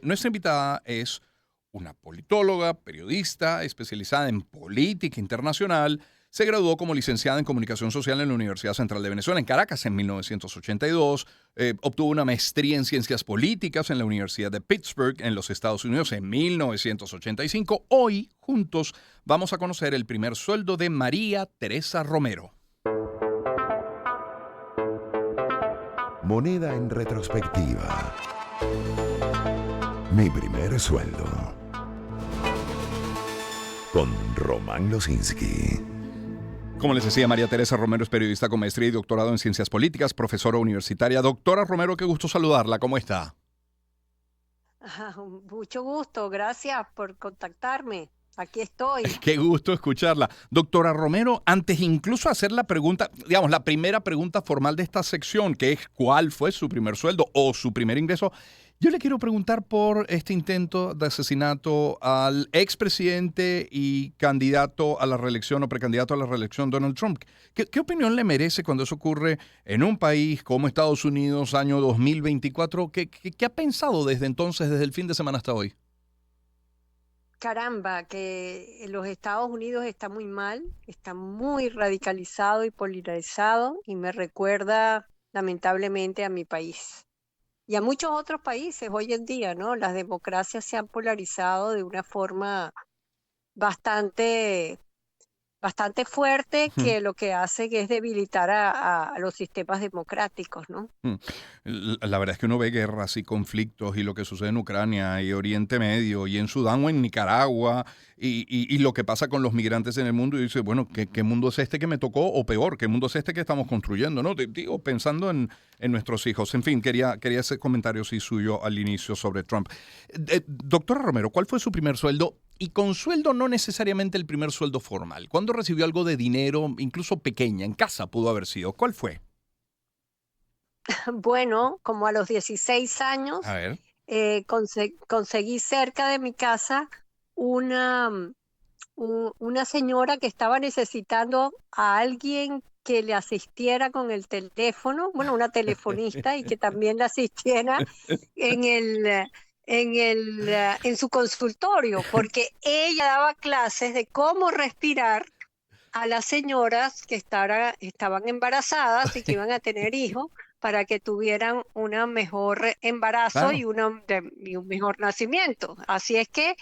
Nuestra invitada es una politóloga, periodista, especializada en política internacional. Se graduó como licenciada en Comunicación Social en la Universidad Central de Venezuela, en Caracas, en 1982. Obtuvo una maestría en Ciencias Políticas en la Universidad de Pittsburgh, en los Estados Unidos, en 1985. Hoy, juntos, vamos a conocer el primer sueldo de María Teresa Romero. Moneda en retrospectiva. Mi primer sueldo. Con Román Losinski. Como les decía, María Teresa Romero es periodista con maestría y doctorado en Ciencias Políticas, profesora universitaria. Doctora Romero, qué gusto saludarla. ¿Cómo está? Mucho gusto, gracias por contactarme. Aquí estoy. Qué gusto escucharla. Doctora Romero, antes incluso hacer la pregunta, digamos, la primera pregunta formal de esta sección, que es ¿cuál fue su primer sueldo o su primer ingreso? Yo le quiero preguntar por este intento de asesinato al expresidente y candidato a la reelección o precandidato a la reelección Donald Trump. ¿Qué opinión le merece cuando eso ocurre en un país como Estados Unidos, año 2024? ¿Qué ha pensado desde entonces, desde el fin de semana hasta hoy? Caramba, que los Estados Unidos está muy mal, está muy radicalizado y polarizado y me recuerda lamentablemente a mi país y a muchos otros países hoy en día, ¿no? Las democracias se han polarizado de una forma bastante bastante fuerte que lo que hace que es debilitar a los sistemas democráticos, ¿no? Mm. La verdad es que uno ve guerras y conflictos y lo que sucede en Ucrania y Oriente Medio y en Sudán o en Nicaragua y lo que pasa con los migrantes en el mundo y dice, bueno, ¿qué mundo es este que me tocó? O peor, ¿qué mundo es este que estamos construyendo? ¿No? Digo, pensando en nuestros hijos. En fin, quería hacer comentarios sí suyo al inicio sobre Trump. Doctora Romero, ¿cuál fue su primer sueldo? Y con sueldo no necesariamente el primer sueldo formal. ¿Cuándo recibió algo de dinero, incluso pequeña, en casa pudo haber sido? ¿Cuál fue? Bueno, como a los 16 A años, ver. conseguí cerca de mi casa una, una señora que estaba necesitando a alguien que le asistiera con el teléfono, bueno, una telefonista y que también le asistiera en en su consultorio, porque ella daba clases de cómo respirar a las señoras que estaban embarazadas y que iban a tener hijos para que tuvieran una mejor embarazo Claro. y un mejor nacimiento. Así es que,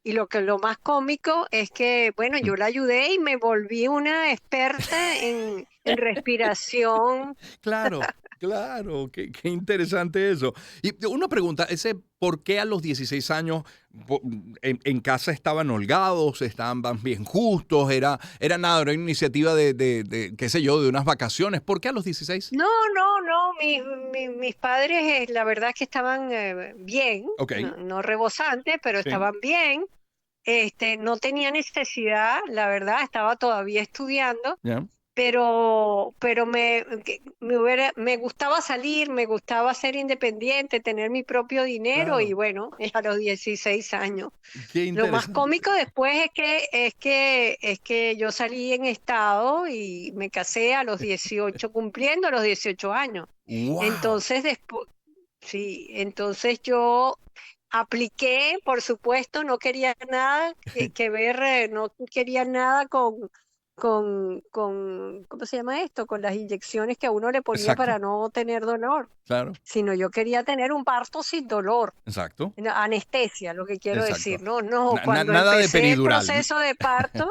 y lo más cómico es que, bueno, yo la ayudé y me volví una experta en respiración. Claro, claro, qué interesante eso. Y una pregunta, ¿por qué a los 16 años en casa estaban holgados, estaban más bien justos, era nada, era una iniciativa qué sé yo, de unas vacaciones? ¿Por qué a los 16? No, no, no, mis padres, la verdad es que estaban bien, Ok, no rebosantes, pero sí, estaban bien. No tenía necesidad, la verdad, estaba todavía estudiando, ya. pero me gustaba salir, me gustaba ser independiente, tener mi propio dinero y Claro, bueno, a los 16 años. qué Lo más interesante. cómico después es que yo salí en estado y me casé a los 18, cumpliendo los 18 años. Wow. Entonces después, sí, entonces yo apliqué, por supuesto, no quería nada que ver, no quería nada ¿cómo se llama esto? Con las inyecciones que a uno le ponía Exacto, para no tener dolor, claro, sino yo quería tener un parto sin dolor. exacto, No, anestesia, lo que quiero decir. exacto. No, no, cuando Nada de empecé el peridural. proceso de parto,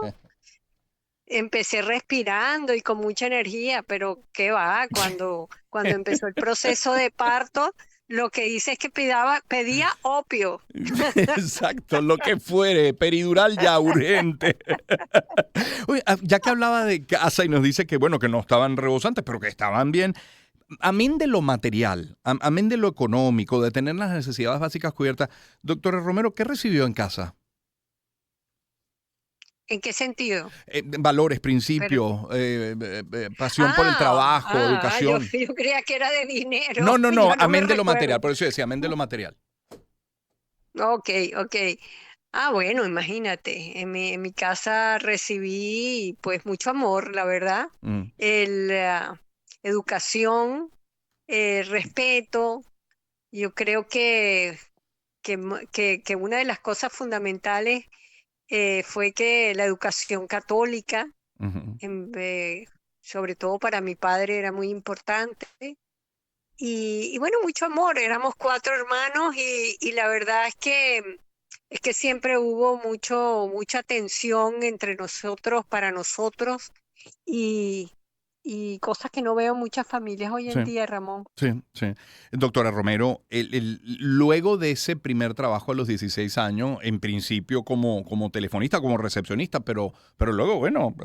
empecé respirando y con mucha energía, pero qué va, cuando empezó el proceso de parto, lo que hice es que pedía opio. Exacto, lo que fuere, peridural ya urgente. Oye, ya que hablaba de casa y nos dice que bueno, que no estaban rebosantes, pero que estaban bien. Amén de lo material, amén de lo económico, de tener las necesidades básicas cubiertas, doctora Romero, ¿qué recibió en casa? ¿En qué sentido? Valores, Pero, principios, pasión por el trabajo, yo, educación. yo creía que era de No, dinero, no, no, ya no me amén de lo recuerdo. material, por eso decía, amén de lo material. Ok, ok. Bueno, imagínate, en mi casa recibí pues mucho amor, la verdad, Mm, el, educación, respeto. Yo creo que que una de las cosas fundamentales fue que la educación católica, Ujú. en- eh, sobre todo para mi padre, era muy importante. Y bueno, mucho amor, éramos cuatro hermanos y la verdad es que siempre hubo mucha tensión entre nosotros, para nosotros, y, y cosas que no veo en muchas familias hoy Sí. en día, Ramón. Sí, sí. Doctora Romero, luego de ese primer trabajo a los 16 años, en principio como telefonista, como recepcionista, pero luego, bueno,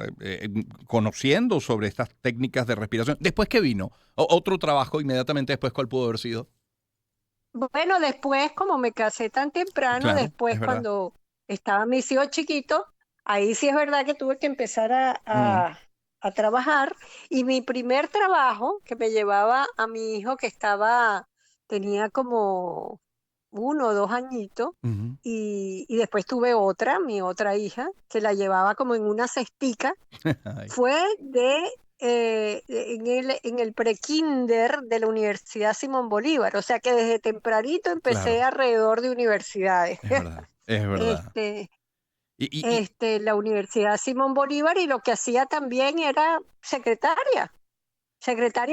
conociendo sobre estas técnicas de respiración, ¿después qué vino? Otro trabajo inmediatamente después, ¿cuál pudo haber sido? Bueno, después, como me casé tan temprano, Claro, es después verdad. cuando estaban mis hijos chiquitos, ahí sí es verdad que tuve que empezar Mm, a trabajar. Y mi primer trabajo, que me llevaba a mi hijo que tenía como 1 o 2 añitos, ujú. y después tuve mi otra hija, que la llevaba como en una cestica, Ay, fue en el prekinder de la Universidad Simón Bolívar, o sea que desde tempranito empecé claro, alrededor de universidades. es verdad, es verdad. Este, Y la Universidad Simón Bolívar, y lo que hacía también era secretaria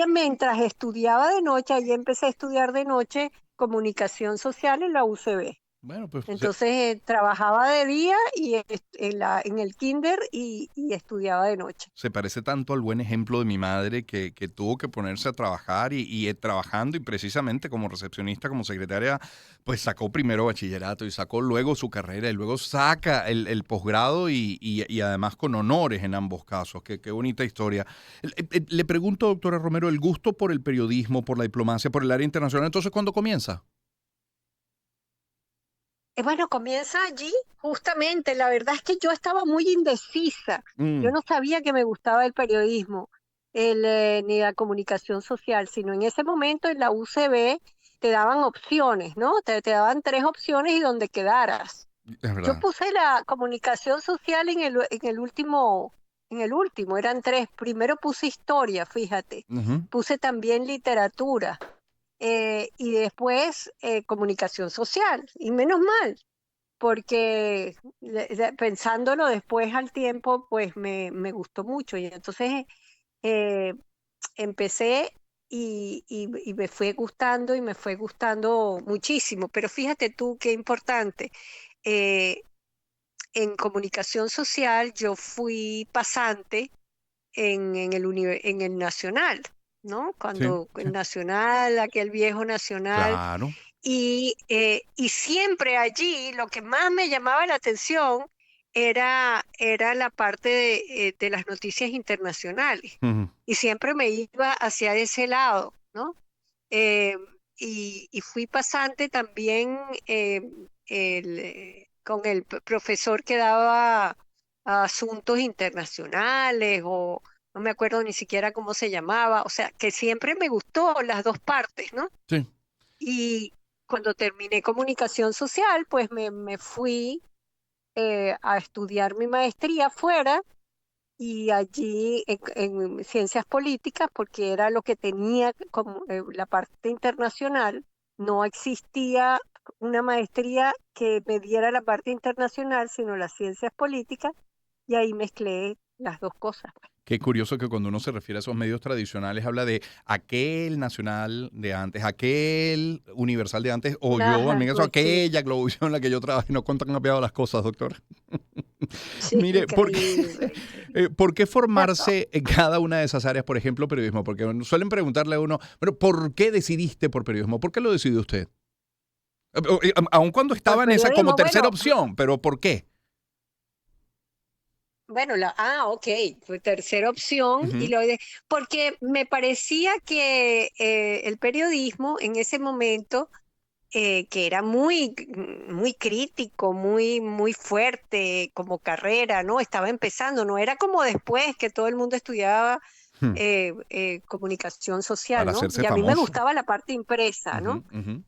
mientras estudiaba de noche. Allí empecé a estudiar de noche comunicación social en la UCB. bueno, pues Entonces trabajaba de día y en el kinder y estudiaba de noche. se parece tanto al buen ejemplo de mi madre que tuvo que ponerse a trabajar y trabajando y precisamente como recepcionista, como secretaria, pues sacó primero bachillerato y sacó luego su carrera y luego saca el posgrado y además con honores en ambos casos. Qué bonita historia. Le pregunto, doctora Romero, el gusto por el periodismo, por la diplomacia, por el área internacional, entonces, ¿cuándo comienza? Bueno, comienza allí, justamente. La verdad es que yo estaba muy indecisa. Yo Mm, no sabía que me gustaba el periodismo, ni la comunicación social, sino en ese momento en la UCB te daban opciones, ¿no? Te daban 3 opciones y donde quedaras. es Yo verdad. puse la comunicación social en el último, eran tres. Primero puse historia, fíjate. Ujú. Puse también literatura, y después comunicación social. Y menos mal, porque pensándolo después al tiempo, pues me gustó mucho. Y entonces eh, empecé y me fue gustando y me fue gustando muchísimo. Pero fíjate tú qué importante. eh, en comunicación social yo fui pasante en el Nacional, ¿no? Sí, Cuando el sí. Nacional, aquel viejo Nacional. Claro. Y siempre allí lo que más me llamaba la atención era la parte de las noticias internacionales. Ujú. Y siempre me iba hacia ese lado, ¿no? Eh, y fui pasante también, con el profesor que daba asuntos internacionales, o no me acuerdo ni siquiera cómo se llamaba. O sea, que siempre me gustó las dos partes, ¿no? Sí. Y cuando terminé comunicación social, pues me fui a estudiar mi maestría fuera, y allí en ciencias políticas, porque era lo que tenía como la parte internacional. No existía una maestría que me diera la parte internacional, sino las ciencias políticas, y ahí mezclé las dos cosas. Qué curioso que cuando uno se refiere a esos medios tradicionales habla de aquel nacional de antes, aquel universal de antes, o yo, en mi caso, Pues sí, aquella Globovisión en la que yo trabajé. No cuánto han cambiado las cosas, doctor. sí, Mire, increíble. ¿por qué formarse en cada una de esas áreas, por ejemplo, periodismo? Porque suelen preguntarle a uno, pero ¿por qué decidiste por periodismo? ¿Por qué lo decidió usted? Aun cuando Por estaba en esa como periodismo, tercera bueno. opción, pero ¿por qué? Bueno, ok, fue tercera opción, Ujú. porque me parecía que el periodismo en ese momento, que era muy crítico, muy fuerte como carrera, ¿no? Estaba empezando, no era como después que todo el mundo estudiaba Hmm. comunicación social, Para ¿no? hacerse Y a mí me famoso. gustaba la parte impresa, Ujú, ¿no? ujú.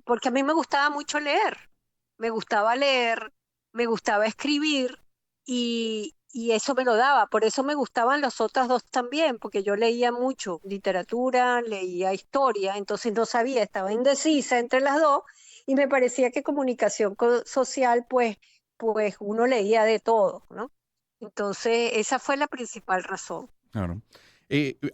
Porque a mí me gustaba mucho leer, me gustaba leer, me gustaba escribir, y eso me lo daba. Por eso me gustaban las otras dos también, porque yo leía mucho literatura, leía historia, entonces no sabía, estaba indecisa entre las dos, Y me parecía que comunicación social, pues uno leía de todo, ¿no? Entonces, esa fue la principal razón. Claro.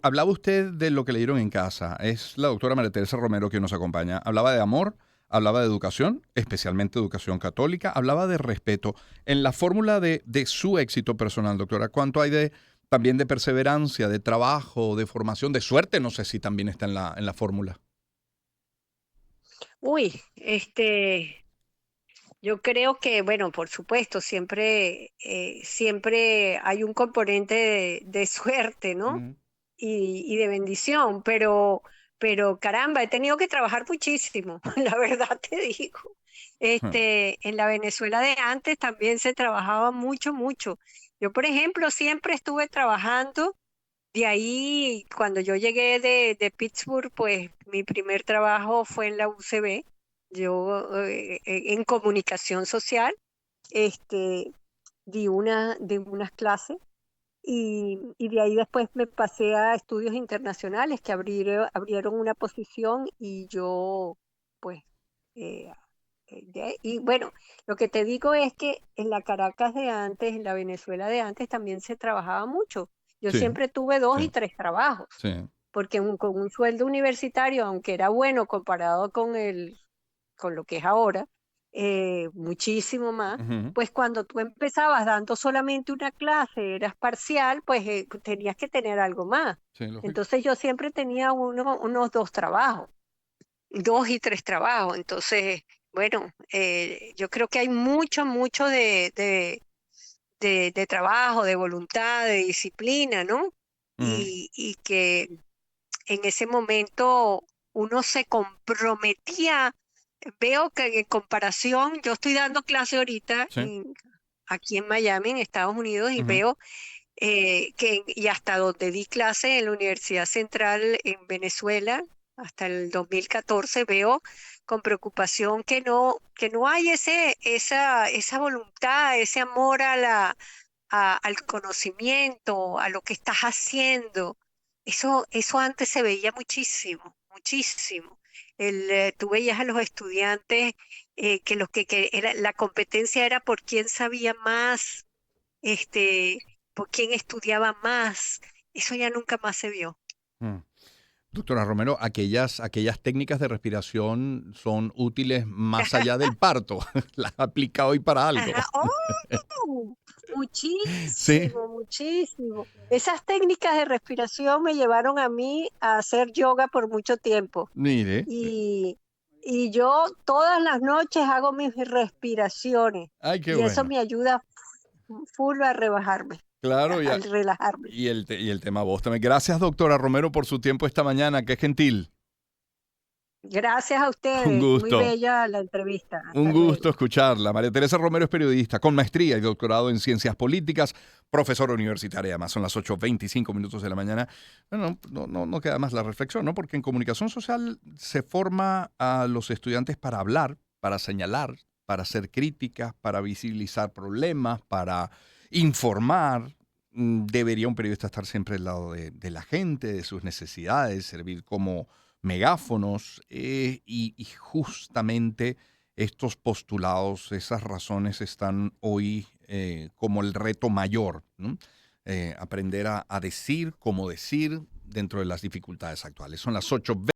Hablaba usted de lo que leyeron en casa. Es la doctora María Teresa Romero que nos acompaña. Hablaba de amor, hablaba de educación, especialmente educación católica, hablaba de respeto. En la fórmula de su éxito personal, doctora, ¿cuánto hay también de perseverancia, de trabajo, de formación, de suerte? No sé si también está en la fórmula. Uy, yo creo que, bueno, por supuesto, siempre hay un componente de suerte, ¿no? Ujú. Y de bendición, pero caramba, he tenido que trabajar muchísimo, la verdad te digo. Ah, En la Venezuela de antes también se trabajaba mucho, mucho. Yo, por ejemplo, siempre estuve trabajando. De ahí, cuando yo llegué de Pittsburgh, pues mi primer trabajo fue en la UCB, yo en comunicación social, este, di unas clases y de ahí después me pasé a estudios internacionales que abrieron una posición y yo, pues, eh, y bueno, lo que te digo es que en la Caracas de antes, en la Venezuela de antes, también se trabajaba mucho. Yo sí, siempre tuve dos sí, y tres trabajos, sí. porque con un sueldo universitario, aunque era bueno comparado con lo que es ahora, muchísimo más, Ujú. pues cuando tú empezabas dando solamente una clase, eras parcial, pues tenías que tener algo más. Sí, lógico. Entonces yo siempre tenía unos dos trabajos, dos y tres trabajos. Entonces, bueno, yo creo que hay mucho, mucho de trabajo, de voluntad, de disciplina, ¿no? Ujú. Y que en ese momento uno se comprometía. Veo que en comparación, yo estoy dando clase ahorita Sí. aquí en Miami, en Estados Unidos, y Ujú. veo y hasta donde di clase en la Universidad Central en Venezuela, hasta el 2014, veo con preocupación que no hay esa voluntad, ese amor al conocimiento, a lo que estás haciendo. Eso antes se veía muchísimo, muchísimo. Tú veías a los estudiantes que era, la competencia era por quién sabía más, este, por quién estudiaba más. Eso ya nunca más se vio. Mm. Doctora Romero, aquellas técnicas de respiración son útiles más allá del parto. Las ha aplicado hoy para algo. Ajá. ¡Oh! Sí, Muchísimo, muchísimo. Esas técnicas de respiración me llevaron a mí a hacer yoga por mucho tiempo. mire. Y, y yo todas las noches hago mis respiraciones Ay, qué y eso bueno. me ayuda full a rebajarme, Claro, al relajarme. y el tema voz también. Gracias, doctora Romero, por su tiempo esta mañana. Qué gentil. Gracias a Un ustedes. Muy gusto. bella la entrevista. Un Hasta gusto luego. escucharla. María Teresa Romero es periodista con maestría y doctorado en ciencias políticas, profesora universitaria. Además, son las 8:25 de la mañana. Bueno, no queda más la reflexión, ¿no? Porque en comunicación social se forma a los estudiantes para hablar, para señalar, para hacer críticas, para visibilizar problemas, para informar. Debería un periodista estar siempre al lado de la gente, de sus necesidades, servir como megáfonos y justamente estos postulados, esas razones están hoy como el reto mayor, ¿no? Aprender a decir, cómo decir dentro de las dificultades actuales. Son las 8:20.